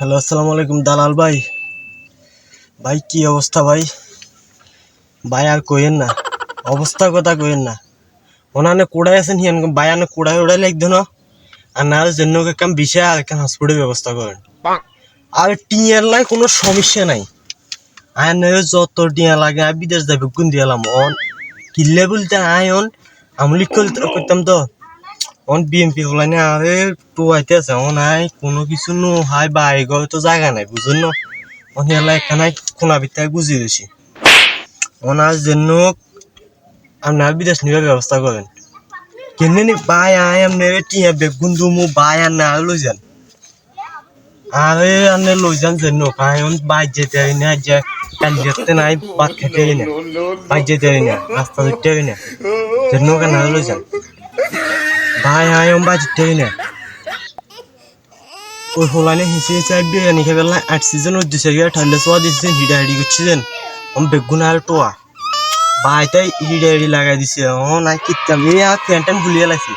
Hello, আসসালামু আলাইকুম দালাল ভাই। ভাই কি অবস্থা ভাই? ভাই আর কইেন না, অবস্থার কথা কইেন না। ওনানে কোড়াই আছেন হিয়ান ভাই, আনে কোড়াই উড়াই লাগতো না। আর না জন্য কাম বিষয় আর একটা হসপিটালের ব্যবস্থা করেন। আর টিয়ার লাই কোনো সমস্যা নাই। আয়নের যত টিয়া লাগে আমি বিদেশ যাবে গুণ দিয়ালাম অন কিল্লে বলতে আয়ন আমলি করতাম তো অন বিএমপি হলাইনে আরে টোয়াইতে আছে অন আই কোনো কিছু নো হাই বাই গয় তো জায়গা নাই বুঝুন না। অন হেলা এখানে কোনা বিত্তায় বুঝিয়ে দিছি ওনার জন্য আপনার বিদেশ নিবার ব্যবস্থা করেন। কেনে নি বাই আয় আপনি টিয়া বেগুন দুমু বাই আর না লই যান। আরে আপনি লই যান জন্য কারণ বাই যেতে পারি না, যে কাল যেতে নাই ভাত খেতে না, বাই যেতে পারি না, রাস্তা যেতে পারি না জন্য কেন লই যান ভাই আয় বাই যেতে পারি না। ওই হোলানে হিসে চাই বিরিয়ানি খেয়ে বেলা 8 সিজন ও 2 সেরিয়া ঠান্ডা সোয়া দিছেন হিডা হিডি করছিলেন আমি বেগুন আর টোয়া ভাই তাই হিডা হিডি লাগাই দিছে ও নাই কিতাম এই আর ফ্যানটান খুলিয়ে লাইছে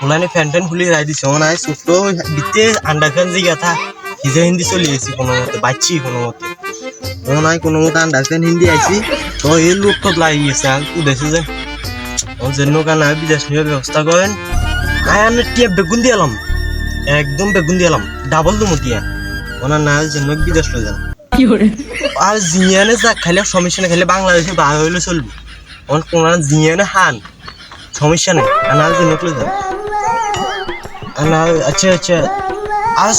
হোলানে ফ্যানটান খুলিয়ে রাই দিছে ও নাই ছোট দিতে আন্ডা ফ্যান জিগা থা হিজে হিন্দি চলি আইছি কোনো মতে বাচ্চি কোনো মতে ও নাই কোনো মতে আন্ডা ফ্যান হিন্দি আইছি তো এই লোক তো লাগি গেছে আর উদেছে যে ও জন্য কেন বিদেশ নিয়ে ব্যবস্থা করেন। আয় আমি টিয়া বেগুন দিলাম, একদম বেগুন দিলাম ডাবল দুমো টিয়া ওনার না জন্য বিদেশ লই যান। আর জিয়ানে যা খাইলে সমস্যা নেই, খাইলে বাংলাদেশে বার হইলে চলবো অন কোন জিয়ানে হান সমস্যা নেই আনার জন্য লই যান আনার। আচ্ছা আচ্ছা আর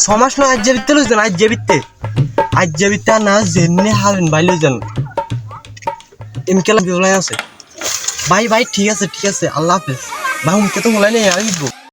ছমাস না আজ যাবিতে লই যান, আজ যাবিতে না জেনে হারেন ভাই লই যান এমকেলা বিলাই আছে ভাই। ভাই ঠিক আছে আল্লাহ হাফেজ ভাই, উনকে তো বলাই নেই আর